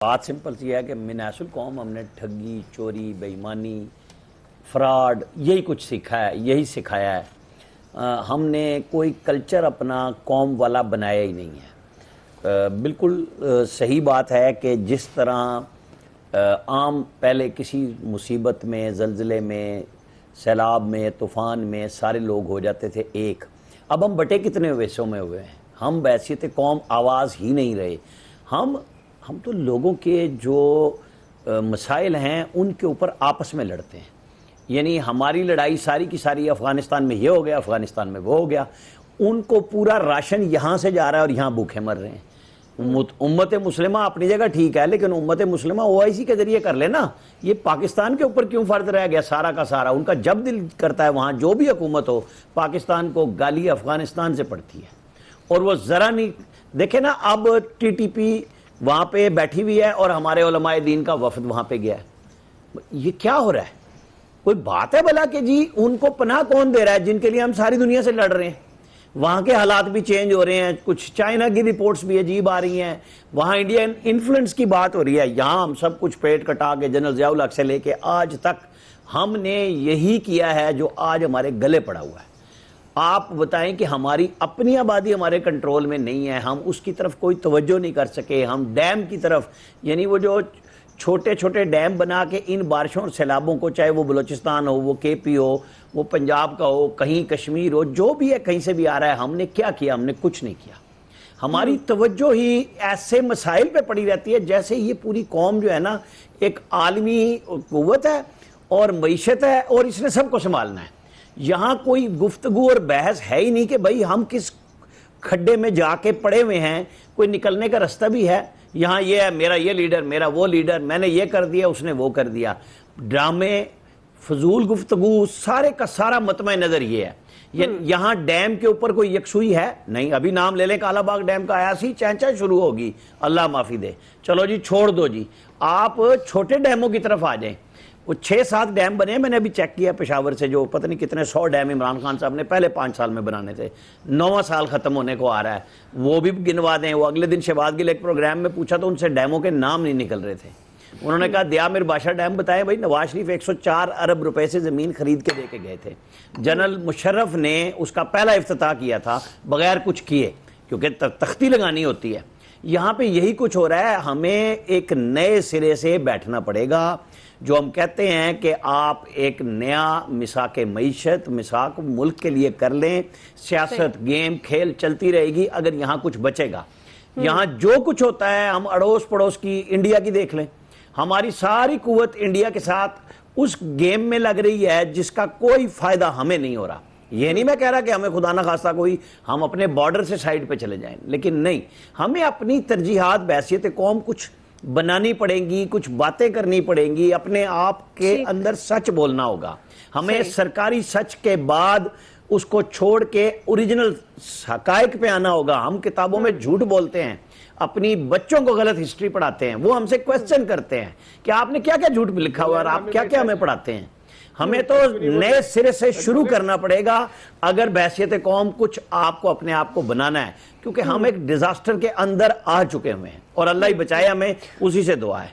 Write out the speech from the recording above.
بات سمپل سی ہے کہ مناس القوم ہم نے ٹھگی، چوری، بے ایمانی، فراڈ یہی کچھ سیکھا ہے، یہی سکھایا ہے۔ ہم نے کوئی کلچر اپنا قوم والا بنایا ہی نہیں ہے۔ بالکل صحیح بات ہے کہ جس طرح عام پہلے کسی مصیبت میں، زلزلے میں، سیلاب میں، طوفان میں سارے لوگ ہو جاتے تھے ایک، اب ہم بٹے کتنے حصوں میں ہوئے ہیں، ہم بحیثیت قوم آواز ہی نہیں رہے۔ ہم تو لوگوں کے جو مسائل ہیں ان کے اوپر آپس میں لڑتے ہیں، یعنی ہماری لڑائی ساری کی ساری افغانستان میں یہ ہو گیا، افغانستان میں وہ ہو گیا، ان کو پورا راشن یہاں سے جا رہا ہے اور یہاں بھوکے مر رہے ہیں۔ امت مسلمہ اپنی جگہ ٹھیک ہے، لیکن امت مسلمہ OIC کے ذریعے کر لے نا، یہ پاکستان کے اوپر کیوں فرض رہ گیا سارا کا سارا؟ ان کا جب دل کرتا ہے وہاں جو بھی حکومت ہو، پاکستان کو گالی افغانستان سے پڑتی ہے، اور وہ ذرا نہیں دیکھیں نا۔ اب TTP وہاں پہ بیٹھی ہوئی ہے اور ہمارے علماء دین کا وفد وہاں پہ گیا ہے، یہ کیا ہو رہا ہے؟ کوئی بات ہے بھلا کہ جی ان کو پناہ کون دے رہا ہے جن کے لیے ہم ساری دنیا سے لڑ رہے ہیں؟ وہاں کے حالات بھی چینج ہو رہے ہیں، کچھ چائنا کی رپورٹس بھی عجیب آ رہی ہیں، وہاں انڈین انفلوئنس کی بات ہو رہی ہے، یہاں ہم سب کچھ پیٹ کٹا کے جنرل ضیاء الحق سے لے کے آج تک ہم نے یہی کیا ہے جو آج ہمارے گلے پڑا ہوا ہے۔ آپ بتائیں کہ ہماری اپنی آبادی ہمارے کنٹرول میں نہیں ہے، ہم اس کی طرف کوئی توجہ نہیں کر سکے، ہم ڈیم کی طرف، یعنی وہ جو چھوٹے چھوٹے ڈیم بنا کے ان بارشوں اور سیلابوں کو، چاہے وہ بلوچستان ہو، وہ KP ہو، وہ پنجاب کا ہو، کہیں کشمیر ہو، جو بھی ہے کہیں سے بھی آ رہا ہے، ہم نے کیا کیا؟ ہم نے کچھ نہیں کیا۔ ہماری توجہ ہی ایسے مسائل پہ پڑی رہتی ہے جیسے یہ پوری قوم جو ہے نا ایک عالمی قوت ہے اور معیشت ہے اور اس نے سب کو سنبھالنا ہے۔ یہاں کوئی گفتگو اور بحث ہے ہی نہیں کہ بھئی ہم کس کھڈے میں جا کے پڑے ہوئے ہیں، کوئی نکلنے کا رستہ بھی ہے؟ یہاں یہ ہے، میرا یہ لیڈر، میرا وہ لیڈر، میں نے یہ کر دیا، اس نے وہ کر دیا، ڈرامے، فضول گفتگو، سارے کا سارا مطمع نظر یہ ہے۔ یہاں ڈیم کے اوپر کوئی یکسوئی ہے نہیں۔ ابھی نام لے لیں کالا باغ ڈیم کا، آیا سی چینچا شروع ہوگی، اللہ معافی دے، چلو جی چھوڑ دو جی، آپ چھوٹے ڈیموں کی طرف آ جائیں۔ وہ 6-7 ڈیم بنے، میں نے ابھی چیک کیا پشاور سے، جو پتہ نہیں کتنے 100 ڈیم عمران خان صاحب نے پہلے 5 سال میں بنانے تھے، 9واں سال ختم ہونے کو آ رہا ہے، وہ بھی گنوا دیں۔ وہ اگلے دن شہباز گل ایک پروگرام میں پوچھا تو ان سے ڈیموں کے نام نہیں نکل رہے تھے، انہوں نے کہا دیا میر بادشاہ ڈیم بتائیں۔ بھائی نواز شریف 104 ارب روپے سے زمین خرید کے دے کے گئے تھے، جنرل مشرف نے اس کا پہلا افتتاح کیا تھا بغیر کچھ کیے، کیونکہ تختی لگانی ہوتی ہے۔ یہاں پہ یہی کچھ ہو رہا ہے، ہمیں ایک نئے سرے سے بیٹھنا پڑے گا۔ جو ہم کہتے ہیں کہ آپ ایک نیا مساق معیشت، مساق ملک کے لیے کر لیں، سیاست، گیم، کھیل چلتی رہے گی اگر یہاں کچھ بچے گا۔ یہاں جو کچھ ہوتا ہے ہم اڑوس پڑوس کی انڈیا کی دیکھ لیں، ہماری ساری قوت انڈیا کے ساتھ اس گیم میں لگ رہی ہے جس کا کوئی فائدہ ہمیں نہیں ہو رہا۔ یہ نہیں میں کہہ رہا کہ ہمیں خدا نہ خواستہ کوئی ہم اپنے بارڈر سے سائڈ پہ چلے جائیں، لیکن نہیں، ہمیں اپنی ترجیحات بحیثیت قوم کچھ بنانی پڑیں گی، کچھ باتیں کرنی پڑیں گی، اپنے آپ کے اندر سچ بولنا ہوگا۔ ہمیں سرکاری سچ کے بعد اس کو چھوڑ کے اوریجنل حقائق پہ آنا ہوگا۔ ہم کتابوں میں جھوٹ بولتے ہیں، اپنی بچوں کو غلط ہسٹری پڑھاتے ہیں، وہ ہم سے کویسچن کرتے ہیں کہ آپ نے کیا کیا جھوٹ لکھا ہوا اور آپ کیا کیا ہمیں پڑھاتے ہیں۔ ہمیں تو نئے سرے سے شروع کرنا پڑے گا اگر بحیثیت قوم کچھ آپ کو اپنے آپ کو بنانا ہے، کیونکہ ہم ایک ڈیزاسٹر کے اندر آ چکے ہوئے ہیں اور اللہ ہی بچائے ہمیں، اسی سے دعا ہے۔